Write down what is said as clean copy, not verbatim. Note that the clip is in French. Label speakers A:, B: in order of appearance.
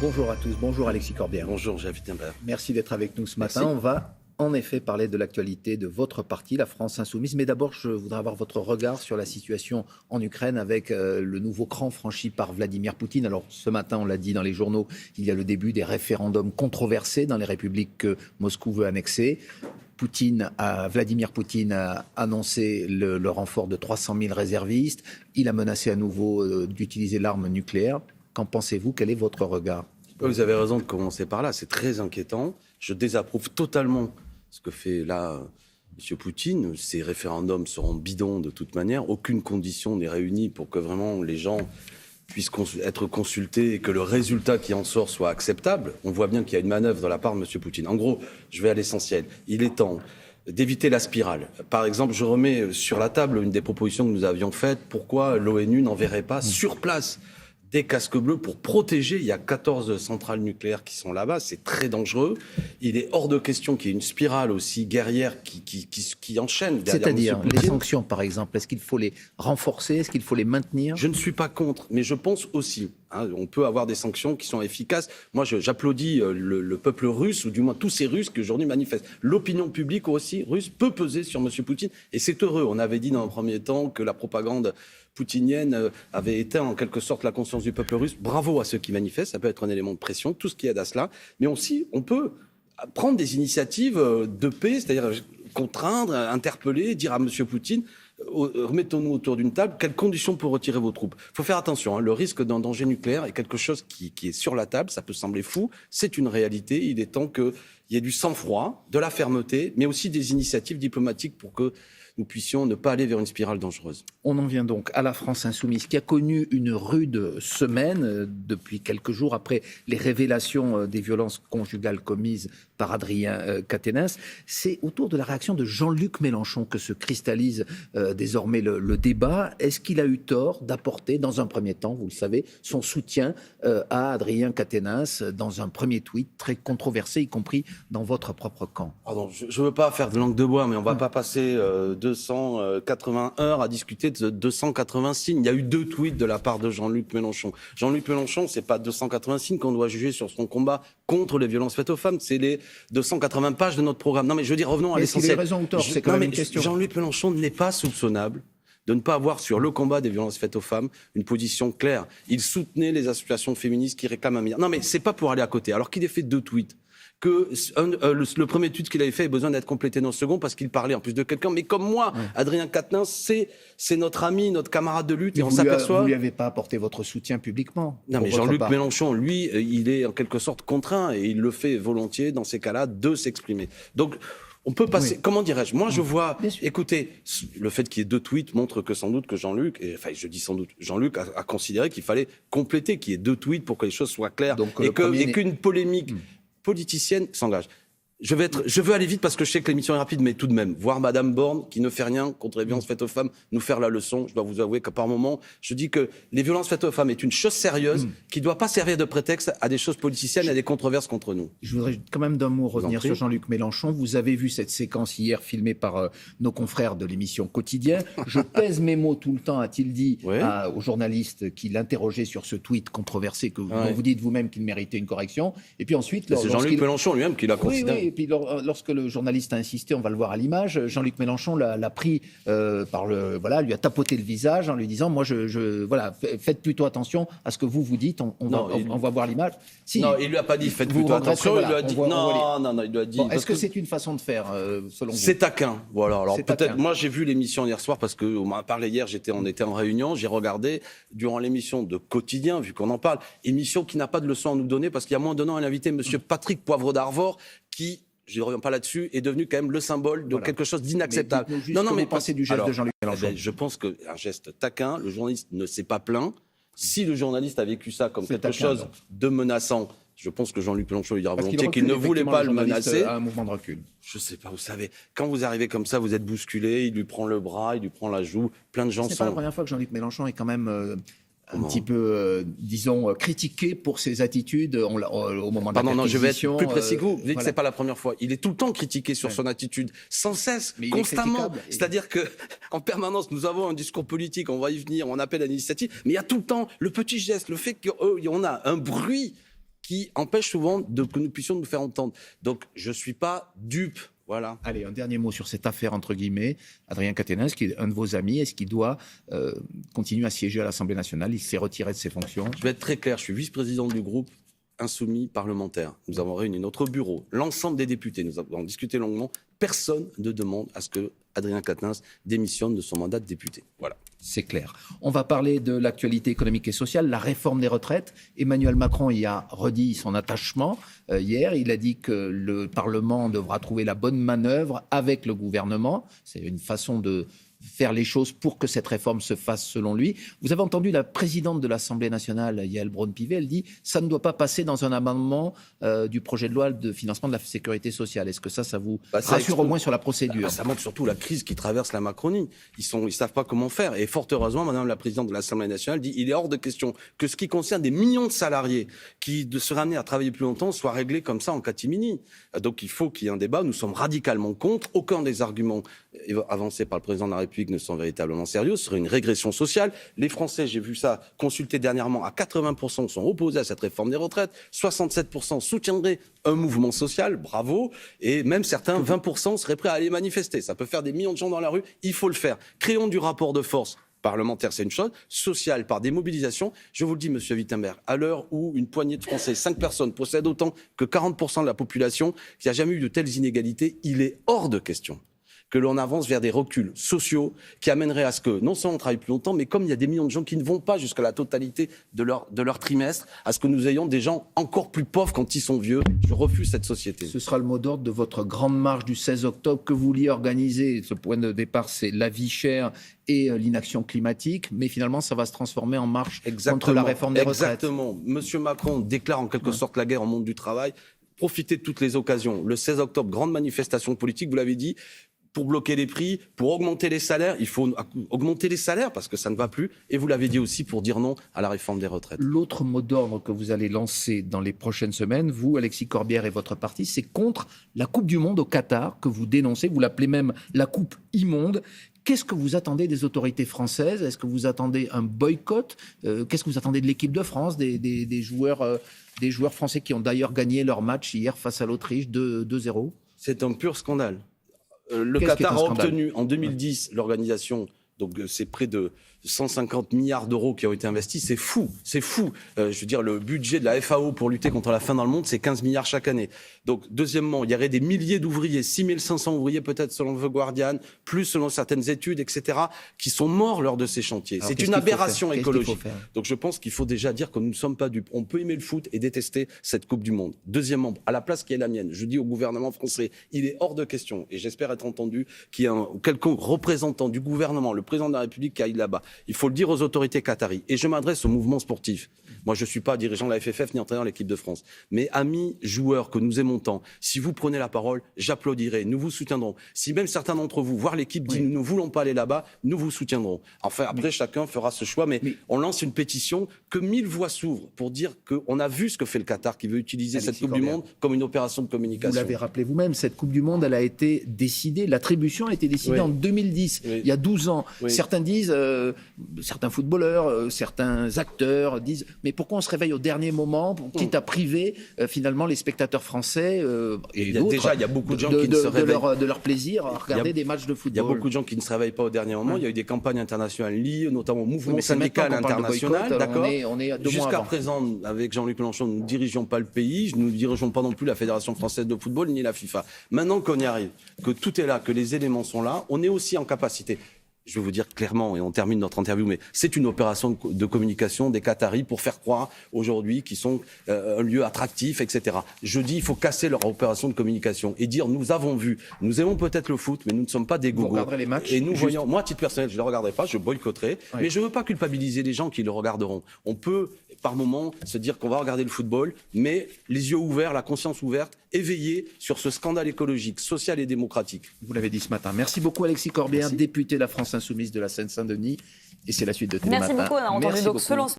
A: Bonjour à tous, bonjour Alexis Corbière.
B: Bonjour Jean Wittenberg.
A: Merci d'être avec nous ce matin.
B: Merci.
A: On va en effet parler de l'actualité de votre parti, la France Insoumise. Mais d'abord, je voudrais avoir votre regard sur la situation en Ukraine avec le nouveau cran franchi par Vladimir Poutine. Alors ce matin, on l'a dit dans les journaux, il y a le début des référendums controversés dans les républiques que Moscou veut annexer. Vladimir Poutine a annoncé le renfort de 300 000 réservistes. Il a menacé à nouveau d'utiliser l'arme nucléaire. Qu'en pensez-vous? Quel est votre regard?
B: Vous avez raison de commencer par là, c'est très inquiétant. Je désapprouve totalement ce que fait là M. Poutine. Ces référendums seront bidons de toute manière. Aucune condition n'est réunie pour que vraiment les gens puissent être consultés et que le résultat qui en sort soit acceptable. On voit bien qu'il y a une manœuvre de la part de M. Poutine. En gros, je vais à l'essentiel. Il est temps d'éviter la spirale. Par exemple, je remets sur la table une des propositions que nous avions faites. Pourquoi l'ONU n'enverrait pas sur place des casques bleus pour protéger? Il y a 14 centrales nucléaires qui sont là-bas, c'est très dangereux. Il est hors de question qu'il y ait une spirale aussi guerrière qui enchaîne derrière.
A: C'est-à-dire les sanctions, par exemple, est-ce qu'il faut les renforcer? Est-ce qu'il faut les maintenir?
B: Je ne suis pas contre, mais je pense aussi, on peut avoir des sanctions qui sont efficaces. Moi, j'applaudis le peuple russe, ou du moins tous ces Russes qui aujourd'hui manifestent. L'opinion publique aussi russe peut peser sur M. Poutine, et c'est heureux. On avait dit dans un premier temps que la propagande poutinienne avait éteint en quelque sorte la conscience du peuple russe. Bravo à ceux qui manifestent, ça peut être un élément de pression, tout ce qui aide à cela. Mais aussi, on peut prendre des initiatives de paix, c'est-à-dire contraindre, interpeller, dire à M. Poutine, remettons-nous autour d'une table, quelles conditions pour retirer vos troupes? Il faut faire attention, le risque d'un danger nucléaire est quelque chose qui est sur la table, ça peut sembler fou, c'est une réalité, il est temps qu'il y ait du sang-froid, de la fermeté, mais aussi des initiatives diplomatiques pour que nous puissions ne pas aller vers une spirale dangereuse.
A: On en vient donc à la France Insoumise, qui a connu une rude semaine depuis quelques jours après les révélations des violences conjugales commises par Adrien Quatennens. C'est autour de la réaction de Jean-Luc Mélenchon que se cristallise désormais le débat. Est-ce qu'il a eu tort d'apporter, dans un premier temps, vous le savez, son soutien à Adrien Quatennens dans un premier tweet très controversé, y compris dans votre propre camp?
B: Pardon, je ne veux pas faire de langue de bois, mais on ne va pas passer 280 heures à discuter de 280 signes. Il y a eu 2 tweets de la part de Jean-Luc Mélenchon. Jean-Luc Mélenchon, c'est pas 280 signes qu'on doit juger sur son combat contre les violences faites aux femmes, c'est les 280 pages de notre programme. Non mais je veux dire, revenons à l'essentiel.
A: Est-ce qu'il a raison ou tort? C'est quand même une question.
B: Jean-Luc Mélenchon n'est pas soupçonnable de ne pas avoir sur le combat des violences faites aux femmes une position claire. Il soutenait les associations féministes qui réclament un milliard. Non mais c'est pas pour aller à côté. Alors qu'il ait fait 2 tweets, que le premier tweet qu'il avait fait ait besoin d'être complété dans le second parce qu'il parlait en plus de quelqu'un. Mais comme moi, Adrien Quatennens, c'est notre ami, notre camarade de lutte, et on s'aperçoit...
A: Vous lui avez pas apporté votre soutien publiquement?
B: Non, mais Jean-Luc Mélenchon, lui, il est en quelque sorte contraint, et il le fait volontiers, dans ces cas-là, de s'exprimer. Donc, on peut passer... Oui. Comment dirais-je? Moi, je vois... Écoutez, le fait qu'il y ait 2 tweets montre que sans doute que Jean-Luc... Enfin, je dis sans doute... Jean-Luc a considéré qu'il fallait compléter, qu'il y ait 2 tweets pour que les choses soient claires. Donc, et qu'une polémique... politicienne s'engage. Je veux aller vite parce que je sais que l'émission est rapide, mais tout de même, voir Madame Borne, qui ne fait rien contre les violences faites aux femmes, nous faire la leçon, je dois vous avouer que par moment, je dis que les violences faites aux femmes est une chose sérieuse qui ne doit pas servir de prétexte à des choses politiciennes et à des controverses contre nous.
A: Je voudrais quand même d'un mot revenir sur Jean-Luc Mélenchon. Vous avez vu cette séquence hier filmée par nos confrères de l'émission Quotidien. Je pèse mes mots tout le temps, a-t-il dit aux journalistes qui l'interrogeaient sur ce tweet controversé dont vous dites vous-même qu'il méritait une correction. Et puis ensuite...
B: C'est Jean-Luc Mélenchon lui-même qui l'a considéré.
A: Oui, et puis lorsque le journaliste a insisté, on va le voir à l'image, Jean-Luc Mélenchon l'a pris lui a tapoté le visage en lui disant, moi, faites plutôt attention à ce que vous dites, on va voir l'image. Si,
B: non, il lui a pas dit, faites plutôt attention, il lui a dit, il lui a dit...
A: Bon, est-ce que c'est une façon de faire, selon vous?
B: C'est taquin, voilà. Alors peut-être, moi j'ai vu l'émission hier soir, parce qu'on m'a parlé hier, on était en réunion, j'ai regardé, durant l'émission de Quotidien, vu qu'on en parle, émission qui n'a pas de leçon à nous donner, parce qu'il y a moins d'un an, un invité, monsieur Patrick Poivre d'Arvor, qui... je ne reviens pas là-dessus, est devenu quand même le symbole de quelque chose d'inacceptable.
A: Mais pensez du geste de Jean-Luc Mélenchon.
B: Je pense qu'un geste taquin, le journaliste ne s'est pas plaint. Si le journaliste a vécu ça comme quelque chose de menaçant, je pense que Jean-Luc Mélenchon lui dira volontiers qu'il ne voulait pas le menacer.
A: Un mouvement de recul.
B: Je ne sais pas, vous savez, quand vous arrivez comme ça, vous êtes bousculé, il lui prend le bras, il lui prend la joue, plein de gens sont...
A: C'est pas la première fois que Jean-Luc Mélenchon est quand même... un petit peu, critiqué pour ses attitudes au moment de la
B: non, je vais être plus précis que vous. Vous dites
A: voilà.
B: que c'est pas la première fois. Il est tout le temps critiqué sur son attitude, sans cesse, constamment. C'est-à-dire que, en permanence, nous avons un discours politique, on va y venir, on appelle à l'initiative, mais il y a tout le temps le petit geste, le fait qu'on a un bruit qui empêchent souvent que nous puissions nous faire entendre. Donc, je ne suis pas dupe. Voilà.
A: Allez, un dernier mot sur cette affaire, entre guillemets. Adrien Quatennens, qui est un de vos amis, est-ce qu'il doit continuer à siéger à l'Assemblée nationale? Il s'est retiré de ses fonctions.
B: Je vais être très clair, je suis vice-président du groupe Insoumis parlementaire. Nous avons réuni notre bureau, l'ensemble des députés, nous avons discuté longuement. Personne ne demande à ce que Adrien Quatennens démissionne de son mandat de député. Voilà.
A: C'est clair. On va parler de l'actualité économique et sociale, la réforme des retraites. Emmanuel Macron y a redit son attachement hier. Il a dit que le Parlement devra trouver la bonne manœuvre avec le gouvernement. C'est une façon de faire les choses pour que cette réforme se fasse selon lui. Vous avez entendu la présidente de l'Assemblée nationale, Yaël Braun-Pivet, elle dit « ça ne doit pas passer dans un amendement du projet de loi de financement de la sécurité sociale ». Est-ce que ça vous rassure au moins sur la procédure?
B: Ça montre surtout la crise qui traverse la Macronie. Ils savent pas comment faire. Et fort heureusement, Madame la présidente de l'Assemblée nationale dit « il est hors de question que ce qui concerne des millions de salariés qui seraient amenés à travailler plus longtemps soit réglé comme ça en catimini ». Donc il faut qu'il y ait un débat. Nous sommes radicalement contre. Aucun des arguments avancés par le président de la République ne sont véritablement sérieux. Ce serait une régression sociale. Les Français, j'ai vu ça consulté dernièrement, à 80% sont opposés à cette réforme des retraites. 67% soutiendraient un mouvement social. Bravo. Et même certains, 20% seraient prêts à aller manifester. Ça peut faire des millions de gens dans la rue. Il faut le faire. Créons du rapport de force. Parlementaire, c'est une chose. Sociale, par des mobilisations. Je vous le dis, monsieur Wittenberg, à l'heure où une poignée de Français, 5 personnes, possèdent autant que 40% de la population, qu'il n'y a jamais eu de telles inégalités, il est hors de question que l'on avance vers des reculs sociaux qui amèneraient à ce que, non seulement on travaille plus longtemps, mais comme il y a des millions de gens qui ne vont pas jusqu'à la totalité de leur trimestre, à ce que nous ayons des gens encore plus pauvres quand ils sont vieux. Je refuse cette société.
A: Ce sera le mot d'ordre de votre grande marche du 16 octobre que vous vouliez organiser. Ce point de départ, c'est la vie chère et l'inaction climatique, mais finalement, ça va se transformer en marche contre la réforme des retraites.
B: Exactement. Monsieur Macron déclare en quelque sorte la guerre au monde du travail. Profitez de toutes les occasions. Le 16 octobre, grande manifestation politique, vous l'avez dit, pour bloquer les prix, pour augmenter les salaires. Il faut augmenter les salaires parce que ça ne va plus. Et vous l'avez dit aussi pour dire non à la réforme des retraites.
A: L'autre mot d'ordre que vous allez lancer dans les prochaines semaines, vous, Alexis Corbière et votre parti, c'est contre la Coupe du Monde au Qatar que vous dénoncez. Vous l'appelez même la Coupe immonde. Qu'est-ce que vous attendez des autorités françaises? Est-ce que vous attendez un boycott? Qu'est-ce que vous attendez de l'équipe de France, des joueurs français qui ont d'ailleurs gagné leur match hier face à l'Autriche 2-0?
B: C'est un pur scandale. Le Qatar a obtenu en 2010 l'organisation, donc c'est près de 150 milliards d'euros qui ont été investis, c'est fou, c'est fou. Je veux dire, le budget de la FAO pour lutter contre la faim dans le monde, c'est 15 milliards chaque année. Donc, deuxièmement, il y aurait des milliers d'ouvriers, 6500 ouvriers peut-être selon The Guardian, plus selon certaines études, etc., qui sont morts lors de ces chantiers. C'est une aberration écologique. Donc, je pense qu'il faut déjà dire que nous ne sommes pas dupes. On peut aimer le foot et détester cette Coupe du Monde. Deuxièmement, à la place qui est la mienne, je dis au gouvernement français, il est hors de question, et j'espère être entendu, qu'il y ait un quelconque représentant du gouvernement, le président de la République qui aille là-bas. Il faut le dire aux autorités qataries. Et je m'adresse au mouvement sportif. Moi, je ne suis pas dirigeant de la FFF ni entraîneur de l'équipe de France. Mais amis joueurs que nous aimons tant, si vous prenez la parole, j'applaudirai, nous vous soutiendrons. Si même certains d'entre vous, voire l'équipe, dit nous ne voulons pas aller là-bas, nous vous soutiendrons. Enfin, après, chacun fera ce choix. Mais on lance une pétition, que 1000 voix s'ouvrent pour dire qu'on a vu ce que fait le Qatar, qui veut utiliser cette Coupe du Monde comme une opération de communication.
A: Vous l'avez rappelé vous-même, cette Coupe du Monde, elle a été décidée, l'attribution a été décidée en 2010, il y a 12 ans. Certains disent... certains footballeurs, certains acteurs disent mais pourquoi on se réveille au dernier moment, quitte à priver finalement les spectateurs français et d'autres
B: déjà il y a beaucoup de gens qui ne se réveillent
A: de leur plaisir à regarder des matchs de football.
B: Il y a beaucoup de gens qui ne se réveillent pas au dernier moment. Il y a eu des campagnes internationales liées notamment au mouvement syndical international. D'accord. Jusqu'à présent, avec Jean-Luc Mélenchon, nous ne dirigeons pas le pays, nous ne dirigeons pas non plus la Fédération française de football ni la FIFA. Maintenant qu'on y arrive, que tout est là, que les éléments sont là, on est aussi en capacité. Je vais vous dire clairement, et on termine notre interview, mais c'est une opération de communication des Qataris pour faire croire aujourd'hui qu'ils sont un lieu attractif, etc. Je dis, il faut casser leur opération de communication et dire, nous avons vu, nous aimons peut-être le foot, mais nous ne sommes pas des gogos. Vous
A: regarderez les matchs?
B: Et nous voyons, moi, à titre personnel, je ne les regarderai pas, je boycotterai, mais je ne veux pas culpabiliser les gens qui le regarderont. On peut, par moment, se dire qu'on va regarder le football, mais les yeux ouverts, la conscience ouverte, éveillés sur ce scandale écologique, social et démocratique.
A: Vous l'avez dit ce matin. Merci beaucoup, Alexis Corbière, député de la France Insoumise de la Seine-Saint-Denis. Et c'est la suite de Télématin.
C: Merci beaucoup, on a entendu donc ce lancement.